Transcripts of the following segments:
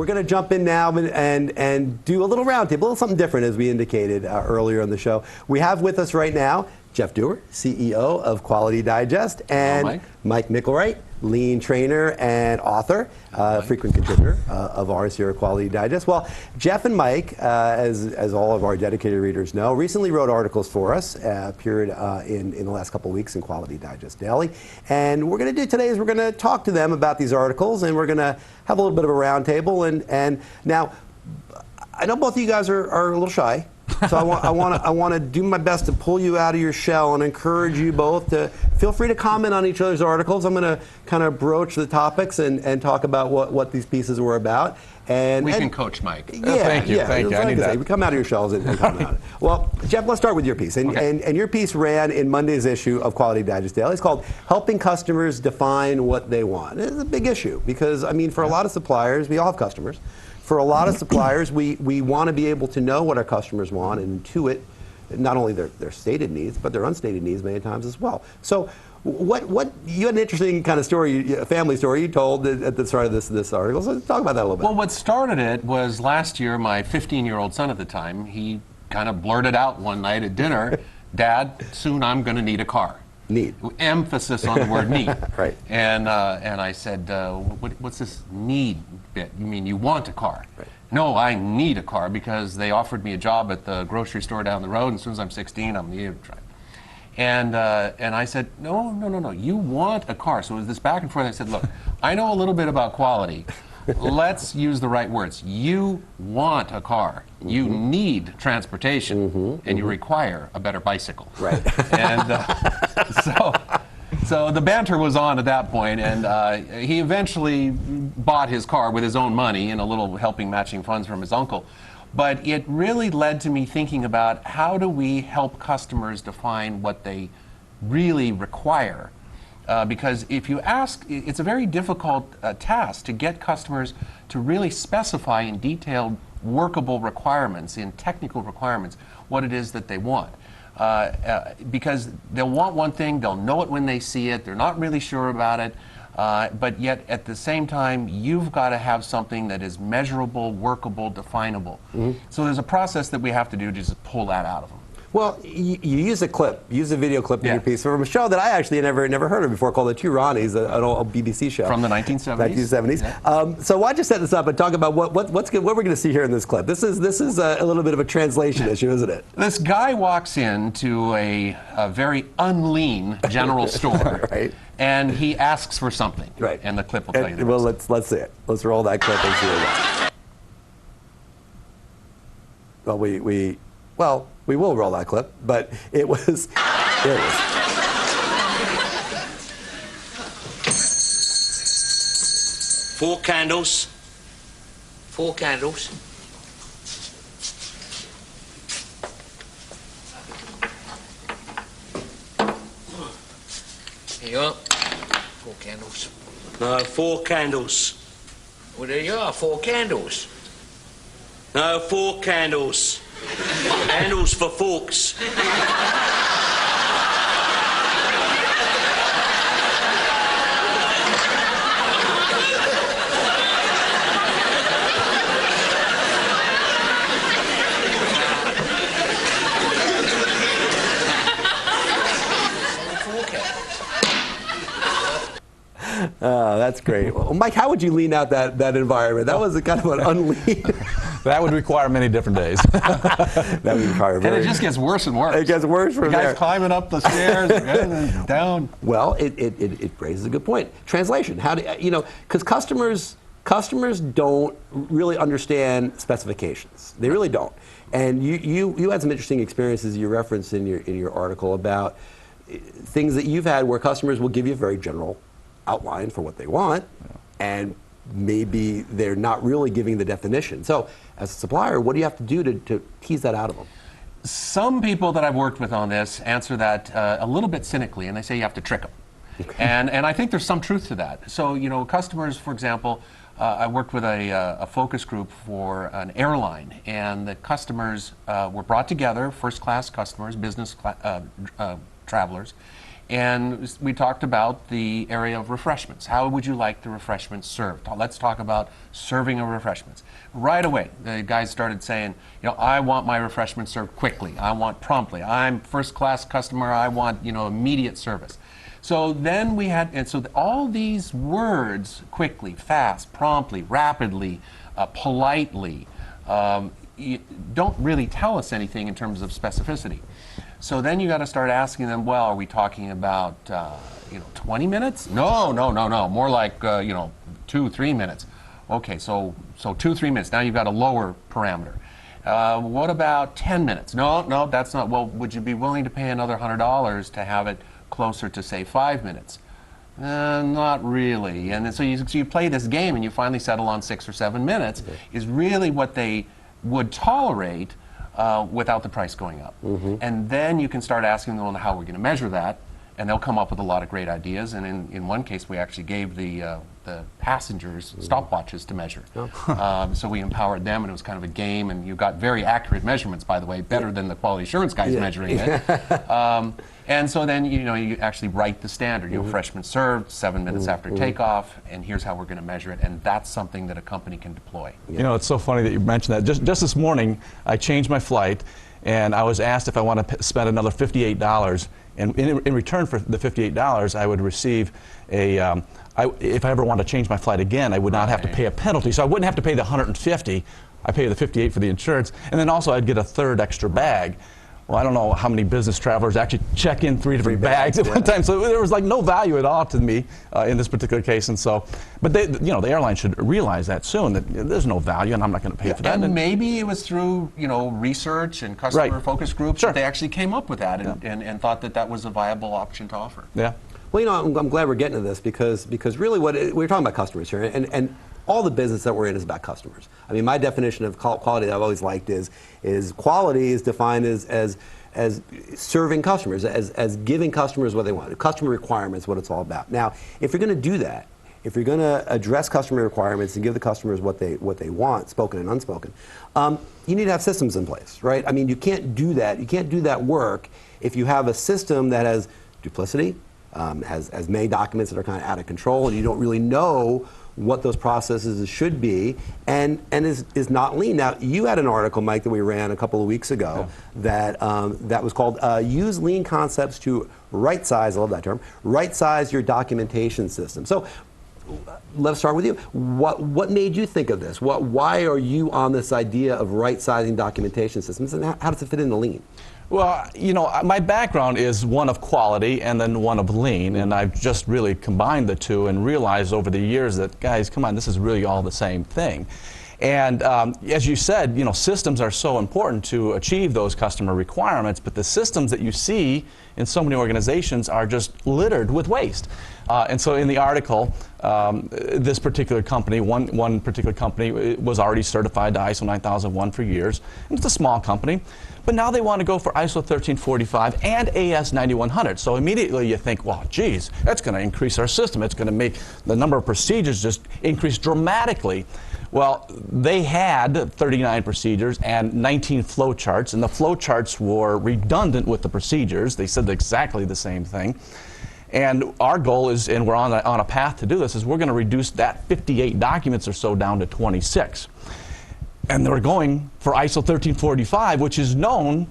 we're going to jump in now and do a little roundtable, a little something different, as we indicated earlier in the show. We have with us right now Jeff Dewar, CEO of Quality Digest, and Mike Micklewright, lean trainer and author, frequent contributor of ours here at Quality Digest. Well, Jeff and Mike, as all of our dedicated readers know, recently wrote articles for us, appeared in the last couple of weeks in Quality Digest Daily. And what we're going to do today is we're going to talk to them about these articles, and we're going to have a little bit of a roundtable. And now, I know both of you guys are a little shy. So I want to do my best to pull you out of your shell and encourage you both to feel free to comment on each other's articles. I'm going to kind of broach the topics and talk about what these pieces were about. And we can coach Mike. Yeah, thank you. Thank you. I need that. Come out of your shells and comment on it. Well, Jeff, let's start with your piece. And your piece ran in Monday's issue of Quality Digest Daily. It's called "Helping Customers Define What They Want." It's a big issue because, I mean, for a lot of suppliers, we all have customers. For a lot of suppliers, we want to be able to know what our customers want and intuit not only their stated needs, but their unstated needs many times as well. So what you had an interesting kind of story, a family story you told at the start of this article. So talk about that a little bit. Well, what started it was last year, my 15-year-old son at the time, he kind of blurted out one night at dinner, "Dad, soon I'm going to need a car." Need. Emphasis on the word need. Right. And I said, what's this need bit? You mean you want a car? Right. No, I need a car because they offered me a job at the grocery store down the road, and as soon as I'm 16, I'm going to try. And I said, no, you want a car. So it was this back and forth. I said, look, I know a little bit about quality. Let's use the right words. You want a car. You need transportation, and you require a better bicycle. Right. And so the banter was on at that point, and he eventually bought his car with his own money and a little helping matching funds from his uncle. But it really led to me thinking about how do we help customers define what they really require. Because if you ask, it's a very difficult task to get customers to really specify in detailed workable requirements, in technical requirements, what it is that they want. Because they'll want one thing, they'll know it when they see it, they're not really sure about it, but yet at the same time, you've got to have something that is measurable, workable, definable. So there's a process that we have to do to just pull that out of them. Well, you use a video clip in your piece from a show that I actually never heard of before called The Two Ronnies, an old BBC show. From the 1970s? 1970s. Yeah. So why don't you set this up and talk about what we're going to see here in this clip. This is a little bit of a translation issue, isn't it? This guy walks into a very unlean general store, right. And he asks for something. Right. And the clip will tell you the Well, rest. let's see it. Let's roll that clip and see what it is. Well, we will roll that clip, but it was, there it is. 4 candles. 4 candles. Here you are. 4 candles. No, 4 candles. Well, there you are, 4 candles. No, 4 candles. Handles for forks. Oh, that's great. Well, Mike, how would you lean out that environment? That was a kind of an unlean. That would require many different days. That would require And it just gets worse and worse. It gets worse from there. The guy's climbing up the stairs and down. Well, it raises a good point. Translation. How do because customers don't really understand specifications. They really don't. And you had some interesting experiences you referenced in your article about things that you've had where customers will give you a very general outline for what they want, and maybe they're not really giving the definition. So as a supplier, what do you have to do to tease that out of them? Some people that I've worked with on this answer that a little bit cynically, and they say you have to trick them. Okay. And I think there's some truth to that. So, customers, for example, I worked with a focus group for an airline, and the customers were brought together, first-class customers, business travelers, And we talked about the area of refreshments. How would you like the refreshments served? Let's talk about serving of refreshments. Right away, the guys started saying, I want my refreshments served quickly. I want promptly. I'm first-class customer. I want, immediate service. So then we had, and so all these words, quickly, fast, promptly, rapidly, politely, don't really tell us anything in terms of specificity. So then you got to start asking them, well, are we talking about 20 minutes? No. More like 2-3 minutes. Okay, so 2-3 minutes. Now you've got a lower parameter. What about 10 minutes? No, that's not. Well, would you be willing to pay another $100 to have it closer to, say, 5 minutes? Not really. And then so you play this game and you finally settle on 6 or 7 minutes. Is really what they would tolerate without the price going up. And then you can start asking them how we're going to measure that, and they'll come up with a lot of great ideas. And in one case, we actually gave the passengers stopwatches to measure. So we empowered them, and it was kind of a game, and you got very accurate measurements, by the way, better than the quality assurance guys measuring it. And so then you actually write the standard. Refreshment served 7 minutes after takeoff, and here's how we're going to measure it. And that's something that a company can deploy. It's so funny that you mentioned that. Just this morning, I changed my flight, and I was asked if I want to spend another $58. And in return for the $58, I would receive a. If I ever want to change my flight again, I would not have to pay a penalty. So I wouldn't have to pay the $150. I pay the $58 for the insurance, and then also I'd get a third extra bag. Well, I don't know how many business travelers actually check in three different bags at one time. So there was like no value at all to me in this particular case. And so, but they, the airline should realize that soon, that there's no value and I'm not going to pay for that. And maybe it was through, research and customer focus groups that they actually came up with that and thought that that was a viable option to offer. Yeah. Well, I'm glad we're getting to this because really we're talking about customers here, and all the business that we're in is about customers. I mean, my definition of quality that I've always liked is quality is defined as serving customers, as giving customers what they want. Customer requirements, what it's all about. Now, if you're going to do that, if you're going to address customer requirements and give the customers what they want, spoken and unspoken, you need to have systems in place, right? I mean, you can't do that. You can't do that work if you have a system that has duplicity, has many documents that are kind of out of control, and you don't really know what those processes should be, and is not lean. Now, you had an article, Mike, that we ran a couple of weeks ago that was called "Use Lean Concepts to Right Size." I love that term. Right size your documentation system. So, let's start with you. What made you think of this? Why are you on this idea of right sizing documentation systems, and how does it fit into lean? Well, my background is one of quality and then one of lean, and I've just really combined the two and realized over the years that, guys, come on, this is really all the same thing. And as you said, systems are so important to achieve those customer requirements, but the systems that you see in so many organizations are just littered with waste. And so in the article, this particular company, one particular company was already certified to ISO 9001 for years. And it's a small company, but now they want to go for ISO 1345 and AS 9100. So immediately you think, well, geez, that's going to increase our system. It's going to make the number of procedures just increase dramatically. Well, they had 39 procedures and 19 flow charts, and the flow charts were redundant with the procedures. They said exactly the same thing. And our goal is, and we're on a path to do this, is we're going to reduce that 58 documents or so down to 26. And they're going for ISO 1345, which is known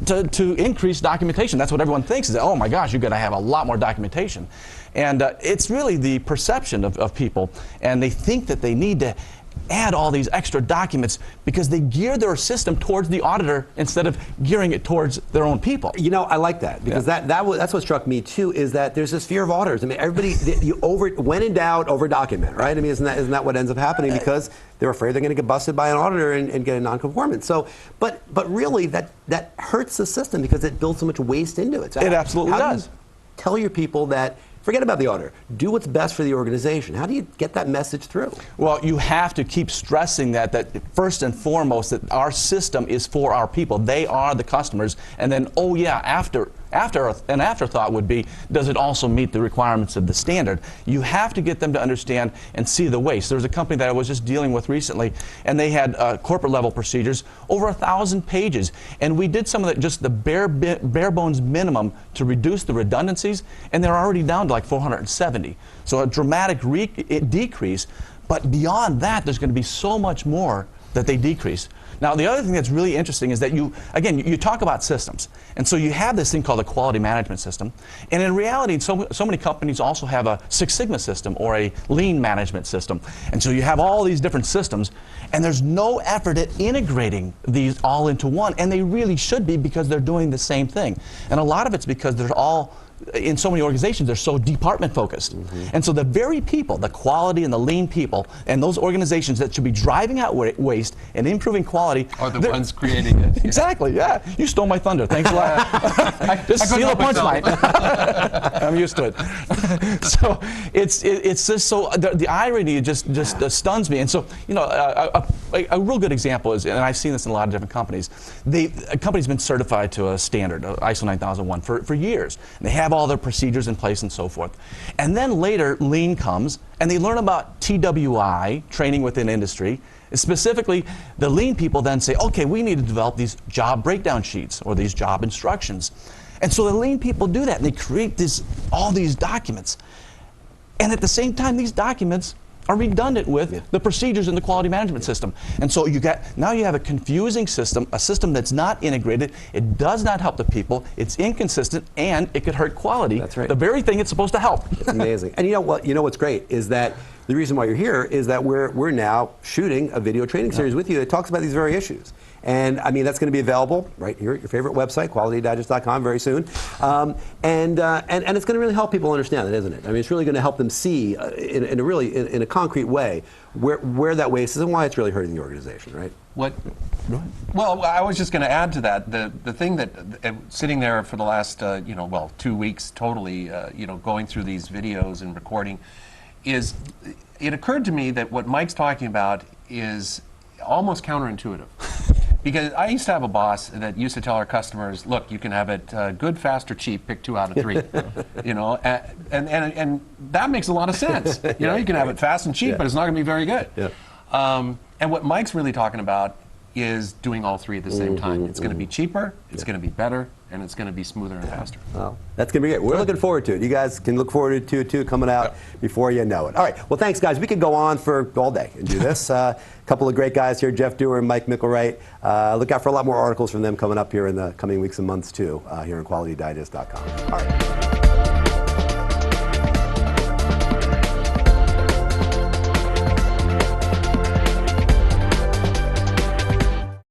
to increase documentation. That's what everyone thinks, is that, oh my gosh, you're going to have a lot more documentation. And it's really the perception of people, and they think that they need to add all these extra documents because they gear their system towards the auditor instead of gearing it towards their own people. I like that because that's what struck me too, is that there's this fear of auditors. I mean, everybody, when in doubt, over document, right? I mean, isn't that what ends up happening because they're afraid they're going to get busted by an auditor and get a non-conformance. So, but really that hurts the system because it builds so much waste into it. So it absolutely does. Do you tell your people that, forget about the auditor, do what's best for the organization? How do you get that message through? Well, you have to keep stressing that first and foremost, that our system is for our people. They are the customers. And then, after an afterthought would be, does it also meet the requirements of the standard? You have to get them to understand and see the waste. There was a company that I was just dealing with recently, and they had corporate level procedures, over 1,000 pages. And we did some of just the bare bones minimum to reduce the redundancies, and they're already down to like 470. So a dramatic decrease, but beyond that, there's going to be so much more that they decrease. Now, the other thing that's really interesting is that you talk about systems. And so you have this thing called a quality management system. And in reality, so many companies also have a Six Sigma system or a lean management system. And so you have all these different systems, and there's no effort at integrating these all into one. And they really should be, because they're doing the same thing. And a lot of it's because they're all, in so many organizations, they're so department focused. And so the very people, the quality and the lean people, and those organizations that should be driving out waste and improving quality are the ones creating it. Exactly, yeah. You stole my thunder. Thanks a lot. Just steal a punchline. I'm used to it. So it's just so, the irony just stuns me. And so, you know, a real good example is, and I've seen this in a lot of different companies, a company's been certified to a standard, ISO 9001, for years. And they have all their procedures in place and so forth. And then later, lean comes, and they learn about TWI, training within industry. Specifically, the lean people then say, okay, we need to develop these job breakdown sheets or these job instructions. And so the lean people do that, and they create all these documents. And at the same time, these documents are redundant with the procedures in the quality management system. And so now you have a confusing system, a system that's not integrated. It does not help the people. It's inconsistent, and it could hurt quality. That's right. The very thing it's supposed to help. It's amazing. And you know what? You know what's great is that the reason why you're here is that we're now shooting a video training series with you that talks about these very issues. And I mean, that's going to be available right here at your favorite website, qualitydigest.com, very soon. And it's going to really help people understand that, isn't it? I mean, it's really going to help them see in a concrete way where that waste is and why it's really hurting the organization, right? Well, I was just going to add to that. The thing that sitting there for the last 2 weeks totally, going through these videos and recording, is it occurred to me that what Mike's talking about is almost counterintuitive. Because I used to have a boss that used to tell our customers, look, you can have it good, fast, or cheap, pick 2 out of 3. And that makes a lot of sense. You know, you can have it fast and cheap, but it's not going to be very good. And what Mike's really talking about is doing all 3 at the same time. It's going to be cheaper, it's going to be better, and it's going to be smoother and faster. Well, that's going to be great. We're looking forward to it. You guys can look forward to it too, coming out before you know it. All right. Well, thanks, guys. We could go on for all day and do this. A couple of great guys here, Jeff Dewar and Mike Micklewright. Look out for a lot more articles from them coming up here in the coming weeks and months too, here on qualitydigest.com. All right.